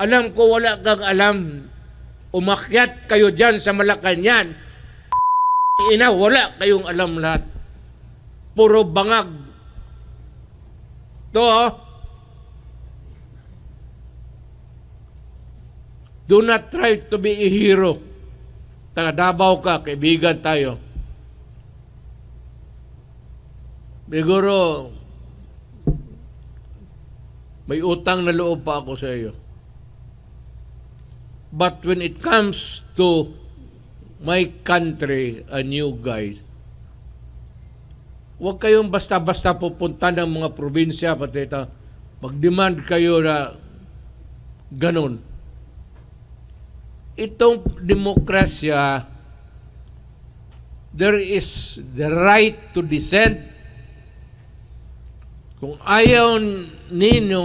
Alam ko wala kang alam. Umakyat kayo dyan sa Malacanang. Ina, wala kayong alam lahat. Puro bangag. To, do not try to be a hero. Taga Davao ka, kaibigan tayo. Siguro, may utang na loob pa ako sa iyo. But when it comes to my country and you guys, huwag kayong basta-basta pupunta ng mga probinsya, pati ito, mag-demand kayo na ganun. Itong demokrasya, there is the right to dissent. Kung ayaw ninyo